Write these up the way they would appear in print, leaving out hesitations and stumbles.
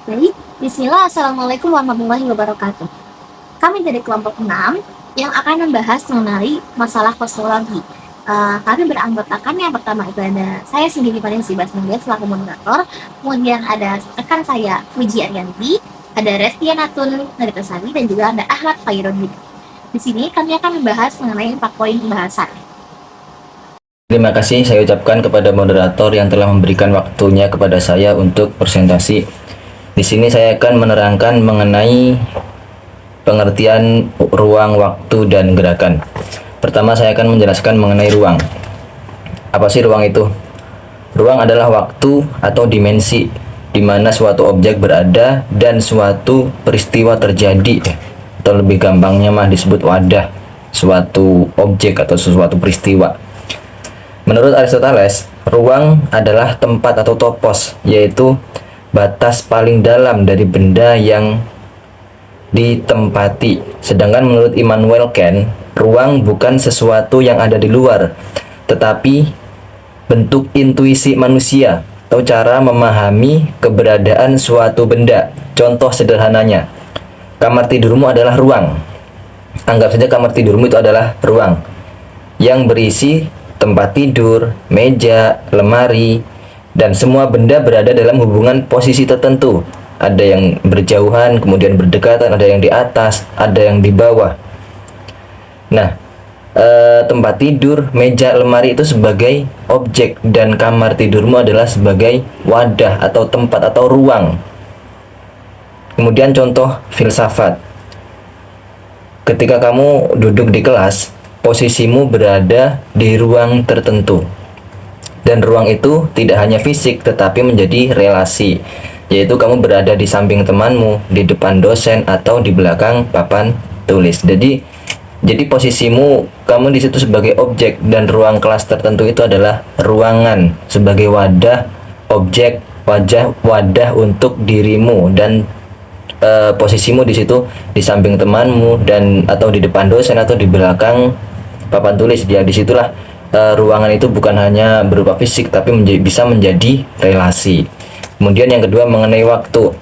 Baik, bismillah, assalamualaikum warahmatullahi wabarakatuh. Kami dari kelompok 6 yang akan membahas mengenai masalah kosmologi. Kami beranggotakan yang pertama itu ada saya sendiri Vanessa Basmanda selaku moderator, kemudian ada rekan saya Fuji Arianti, ada Restianatun Naritasari, dan juga ada Ahmad Khairuddin. Di sini kami akan membahas mengenai 4 poin pembahasan. Terima kasih saya ucapkan kepada moderator yang telah memberikan waktunya kepada saya untuk presentasi. Di sini saya akan menerangkan mengenai pengertian ruang, waktu, dan gerakan. Pertama saya akan menjelaskan mengenai ruang. Apa sih ruang itu? Ruang adalah waktu atau dimensi di mana suatu objek berada dan suatu peristiwa terjadi, atau lebih gampangnya mah disebut wadah suatu objek atau sesuatu peristiwa. Menurut Aristoteles, ruang adalah tempat atau topos, yaitu batas paling dalam dari benda yang ditempati. Sedangkan menurut Immanuel Kant, ruang bukan sesuatu yang ada di luar, tetapi bentuk intuisi manusia atau cara memahami keberadaan suatu benda. Contoh sederhananya, kamar tidurmu adalah ruang. Anggap saja kamar tidurmu itu adalah ruang yang berisi tempat tidur, meja, lemari, dan semua benda berada dalam hubungan posisi tertentu. Ada yang berjauhan, kemudian berdekatan, ada yang di atas, ada yang di bawah. Nah, tempat tidur, meja, lemari itu sebagai objek, dan kamar tidurmu adalah sebagai wadah atau tempat atau ruang. Kemudian contoh filsafat. Ketika kamu duduk di kelas, posisimu berada di ruang tertentu, dan ruang itu tidak hanya fisik tetapi menjadi relasi, yaitu kamu berada di samping temanmu, di depan dosen, atau di belakang papan tulis. Jadi posisimu, kamu di situ sebagai objek, dan ruang kelas tertentu itu adalah ruangan sebagai wadah, objek, wadah untuk dirimu, dan posisimu di situ di samping temanmu, dan atau di depan dosen atau di belakang papan tulis. Ya, disitulah ruangan itu bukan hanya berupa fisik tapi bisa menjadi relasi. Kemudian yang kedua mengenai waktu.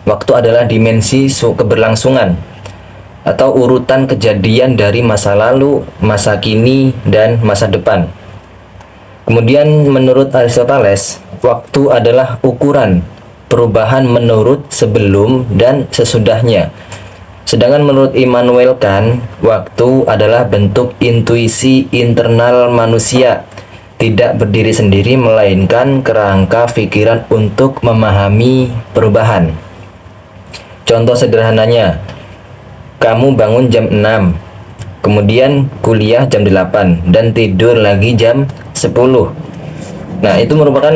Waktu adalah dimensi keberlangsungan atau urutan kejadian dari masa lalu, masa kini, dan masa depan. Kemudian menurut Aristoteles, waktu adalah ukuran perubahan menurut sebelum dan sesudahnya. Sedangkan menurut Immanuel Kant, waktu adalah bentuk intuisi internal manusia, tidak berdiri sendiri melainkan kerangka pikiran untuk memahami perubahan. Contoh sederhananya, kamu bangun jam 6, kemudian kuliah jam 8, dan tidur lagi jam 10. Nah, itu merupakan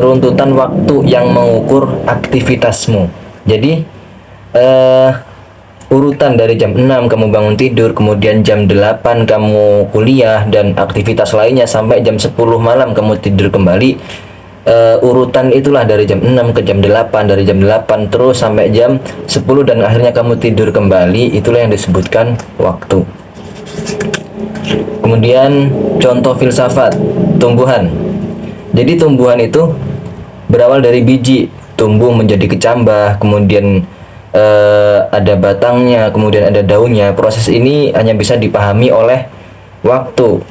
runtutan waktu yang mengukur aktivitasmu. Jadi urutan dari jam 6 kamu bangun tidur, kemudian jam 8 kamu kuliah dan aktivitas lainnya, sampai jam 10 malam kamu tidur kembali. Urutan itulah dari jam 6 ke jam 8, dari jam 8 terus sampai jam 10, dan akhirnya kamu tidur kembali. Itulah yang disebutkan waktu. Kemudian contoh filsafat, tumbuhan. Jadi tumbuhan itu berawal dari biji, tumbuh menjadi kecambah, kemudian ada batangnya, kemudian ada daunnya. Proses ini hanya bisa dipahami oleh waktu.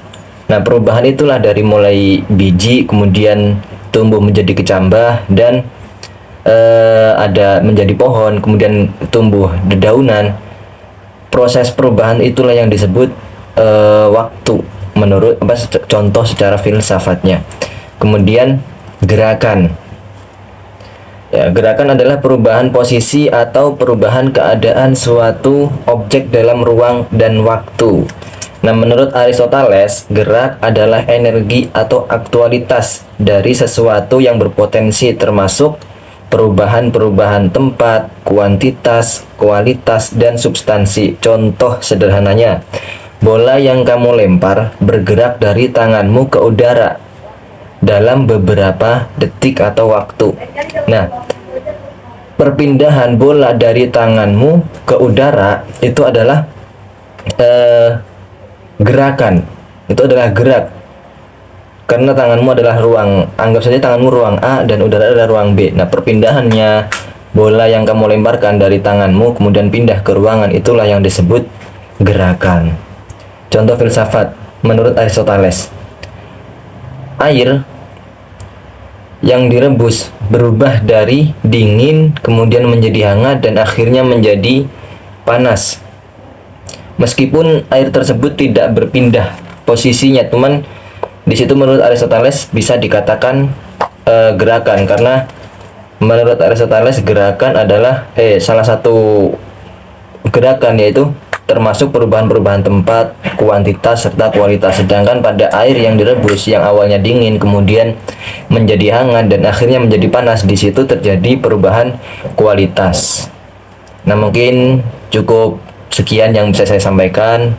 Nah, perubahan itulah dari mulai biji, kemudian tumbuh menjadi kecambah, dan ada menjadi pohon, kemudian tumbuh dedaunan. Proses perubahan itulah yang disebut waktu menurut contoh secara filsafatnya. Kemudian gerakan. Ya, gerakan adalah perubahan posisi atau perubahan keadaan suatu objek dalam ruang dan waktu. Nah, menurut Aristoteles, gerak adalah energi atau aktualitas dari sesuatu yang berpotensi, termasuk perubahan-perubahan tempat, kuantitas, kualitas, dan substansi. Contoh sederhananya, bola yang kamu lempar bergerak dari tanganmu ke udara dalam beberapa detik atau waktu. Nah, perpindahan bola dari tanganmu ke udara itu adalah gerakan. Itu adalah gerak. Karena tanganmu adalah ruang, anggap saja tanganmu ruang A dan udara adalah ruang B. Nah, perpindahannya bola yang kamu lemparkan dari tanganmu kemudian pindah ke ruangan, itulah yang disebut gerakan. Contoh filsafat menurut Aristoteles, air yang direbus berubah dari dingin kemudian menjadi hangat dan akhirnya menjadi panas. Meskipun air tersebut tidak berpindah posisinya, teman, di situ menurut Aristoteles bisa dikatakan gerakan, karena menurut Aristoteles gerakan adalah salah satu gerakan, yaitu termasuk perubahan-perubahan tempat, kuantitas, serta kualitas. Sedangkan pada air yang direbus yang awalnya dingin kemudian menjadi hangat dan akhirnya menjadi panas, di situ terjadi perubahan kualitas. Nah, mungkin cukup sekian yang bisa saya sampaikan.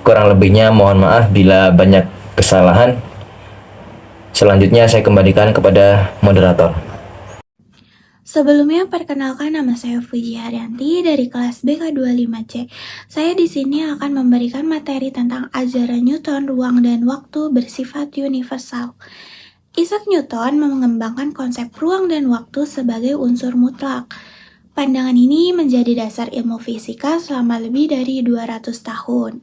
Kurang lebihnya mohon maaf bila banyak kesalahan. Selanjutnya saya kembalikan kepada moderator. Sebelumnya, perkenalkan, nama saya Fuji Haryanti dari kelas BK25C. Saya di sini akan memberikan materi tentang ajaran Newton, ruang dan waktu bersifat universal. Isaac Newton mengembangkan konsep ruang dan waktu sebagai unsur mutlak. Pandangan ini menjadi dasar ilmu fisika selama lebih dari 200 tahun.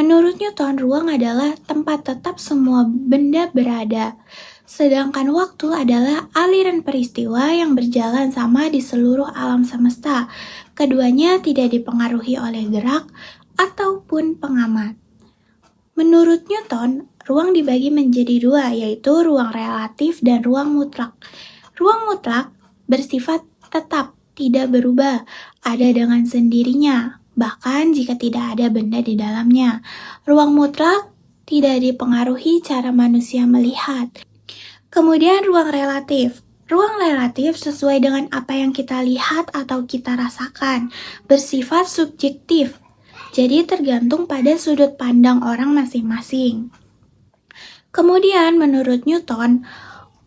Menurut Newton, ruang adalah tempat tetap semua benda berada. Sedangkan waktu adalah aliran peristiwa yang berjalan sama di seluruh alam semesta. Keduanya tidak dipengaruhi oleh gerak ataupun pengamat. Menurut Newton, ruang dibagi menjadi dua, yaitu ruang relatif dan ruang mutlak. Ruang mutlak bersifat tetap, tidak berubah, ada dengan sendirinya, bahkan jika tidak ada benda di dalamnya. Ruang mutlak tidak dipengaruhi cara manusia melihat. Kemudian ruang relatif. Ruang relatif sesuai dengan apa yang kita lihat atau kita rasakan, bersifat subjektif. Jadi tergantung pada sudut pandang orang masing-masing. Kemudian menurut Newton,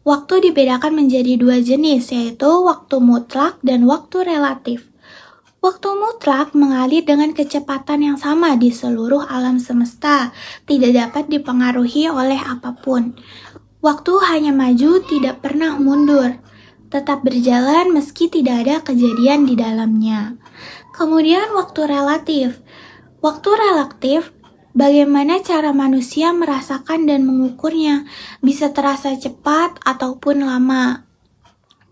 waktu dibedakan menjadi dua jenis, yaitu waktu mutlak dan waktu relatif. Waktu mutlak mengalir dengan kecepatan yang sama di seluruh alam semesta, tidak dapat dipengaruhi oleh apapun. Waktu hanya maju, tidak pernah mundur, tetap berjalan meski tidak ada kejadian di dalamnya. Kemudian waktu relatif. Waktu relatif, bagaimana cara manusia merasakan dan mengukurnya, bisa terasa cepat ataupun lama.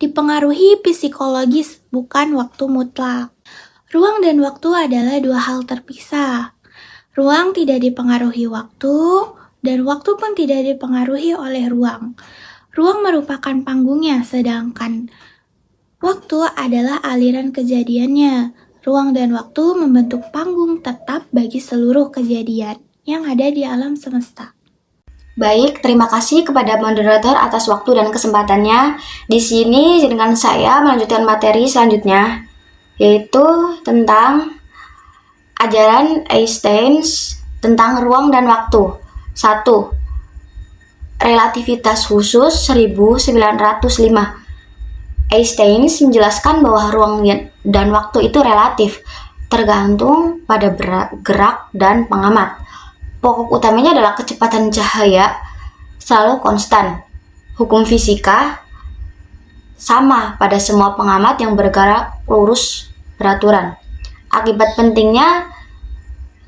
Dipengaruhi psikologis, bukan waktu mutlak. Ruang dan waktu adalah dua hal terpisah. Ruang tidak dipengaruhi waktu, dan waktu pun tidak dipengaruhi oleh ruang. Ruang merupakan panggungnya, sedangkan waktu adalah aliran kejadiannya. Ruang dan waktu membentuk panggung tetap bagi seluruh kejadian yang ada di alam semesta. Baik, terima kasih kepada moderator atas waktu dan kesempatannya. Di sini dengan saya melanjutkan materi selanjutnya, yaitu tentang ajaran Einstein tentang ruang dan waktu. 1. Relativitas khusus 1905. Einstein menjelaskan bahwa ruang dan waktu itu relatif, tergantung pada gerak dan pengamat. Pokok utamanya adalah kecepatan cahaya selalu konstan. Hukum fisika sama pada semua pengamat yang bergerak lurus beraturan. Akibat pentingnya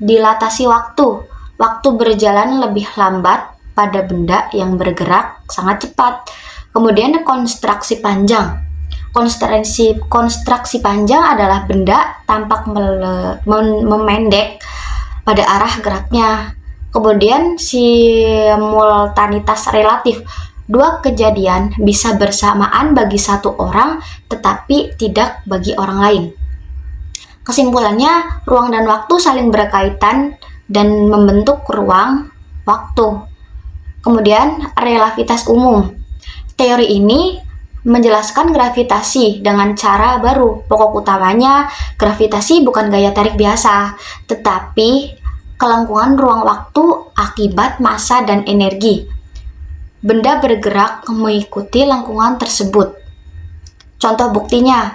dilatasi waktu. Waktu berjalan lebih lambat pada benda yang bergerak sangat cepat. Kemudian konstruksi panjang. Konstruksi panjang adalah benda tampak memendek pada arah geraknya. Kemudian simultanitas relatif. Dua kejadian bisa bersamaan bagi satu orang, tetapi tidak bagi orang lain. Kesimpulannya, ruang dan waktu saling berkaitan dan membentuk ruang waktu. Kemudian, relativitas umum. Teori ini menjelaskan gravitasi dengan cara baru. Pokok utamanya, gravitasi bukan gaya tarik biasa, tetapi kelangkungan ruang waktu akibat massa dan energi. Benda bergerak mengikuti lengkungan tersebut. Contoh buktinya,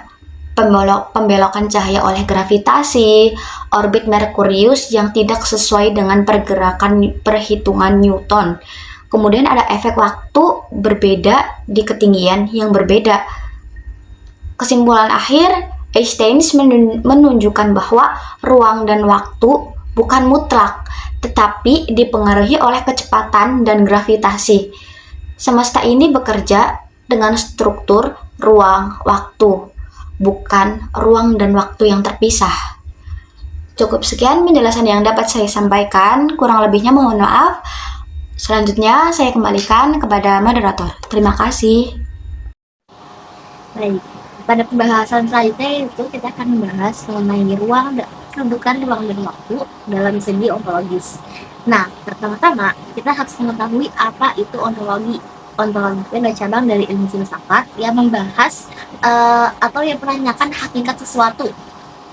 pembelokan cahaya oleh gravitasi, orbit Merkurius yang tidak sesuai dengan perhitungan Newton. Kemudian ada efek waktu berbeda di ketinggian yang berbeda. Kesimpulan akhir, Einstein menunjukkan bahwa ruang dan waktu bukan mutlak, tetapi dipengaruhi oleh kecepatan dan gravitasi. Semesta ini bekerja dengan struktur ruang-waktu, bukan ruang dan waktu yang terpisah. Cukup sekian penjelasan yang dapat saya sampaikan, kurang lebihnya mohon maaf. Selanjutnya saya kembalikan kepada moderator. Terima kasih. Baik, pada pembahasan selanjutnya itu kita akan membahas mengenai kedudukan ruang dan waktu dalam segi ontologis. Nah, pertama-tama kita harus mengetahui apa itu ontologi. Ontologi itu adalah cabang dari ilmu filsafat yang membahas atau yang menanyakan hakikat sesuatu.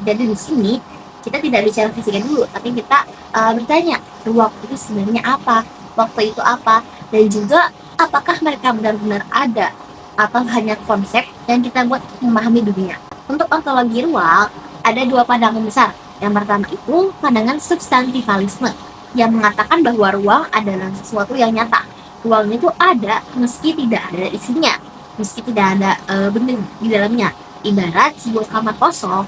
Jadi di sini kita tidak bicara fisika dulu, tapi kita bertanya ruang itu sebenarnya apa, waktu itu apa, dan juga apakah mereka benar-benar ada atau hanya konsep yang kita buat memahami dunia. Untuk ontologi ruang ada dua pandangan besar. Yang pertama itu pandangan substantivalisme yang mengatakan bahwa ruang adalah sesuatu yang nyata. Ruang itu ada meski tidak ada isinya, meski tidak ada benda di dalamnya. Ibarat sebuah kamar kosong,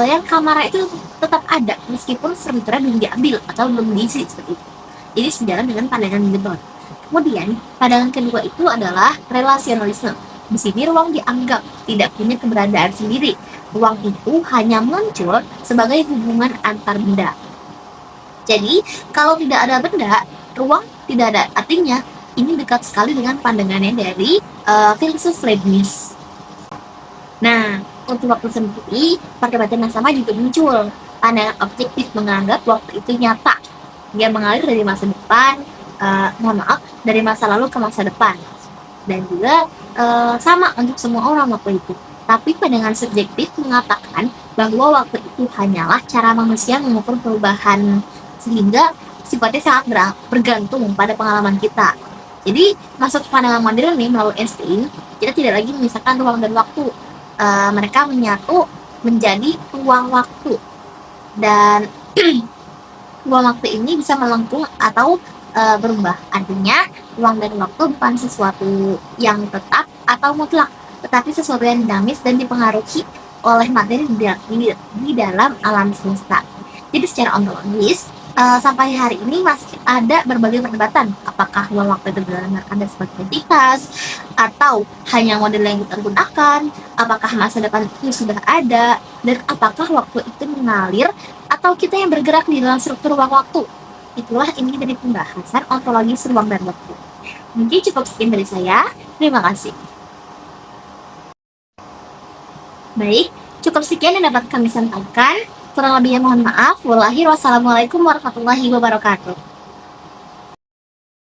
yang kamar itu tetap ada meskipun furniturnya belum diambil atau belum diisi seperti itu. Ini sejalan dengan pandangan Libon. Kemudian pandangan kedua itu adalah relasionalisme. Di sini ruang dianggap tidak punya keberadaan sendiri. Ruang itu hanya muncul sebagai hubungan antar benda. Jadi kalau tidak ada benda, ruang tidak ada. Artinya ini dekat sekali dengan pandangannya dari filsuf Leibniz. Nah, untuk waktu sendiri, perdebatan yang sama juga muncul. Pandangan objektif menganggap waktu itu nyata. Dia mengalir dari masa depan, dari masa lalu ke masa depan. Dan juga sama untuk semua orang waktu itu. Tapi pandangan subjektif mengatakan bahwa waktu itu hanyalah cara manusia mengukur perubahan, sehingga sifatnya sangat bergantung pada pengalaman kita. Jadi, masuk ke pandangan modern nih melalui Einstein, kita tidak lagi memisahkan ruang dan waktu. Mereka menyatu menjadi ruang waktu, dan ruang waktu ini bisa melengkung atau berubah. Artinya ruang dan waktu bukan sesuatu yang tetap atau mutlak, tetapi sesuatu yang dinamis dan dipengaruhi oleh materi di dalam alam semesta. Jadi secara ontologis, sampai hari ini masih ada berbagai perdebatan apakah ruang waktu itu benar-benar ada sebagai entitas atau hanya model yang kita gunakan, apakah masa depan itu sudah ada, dan apakah waktu itu mengalir atau kita yang bergerak di dalam struktur ruang waktu. Itulah ini dari pembahasan ontologi ruang dan waktu. Mungkin cukup sekian dari saya. Terima kasih. Baik, cukup sekian yang dapat kami sampaikan. Kurang lebihnya mohon maaf. Wassalamualaikum warahmatullahi wabarakatuh.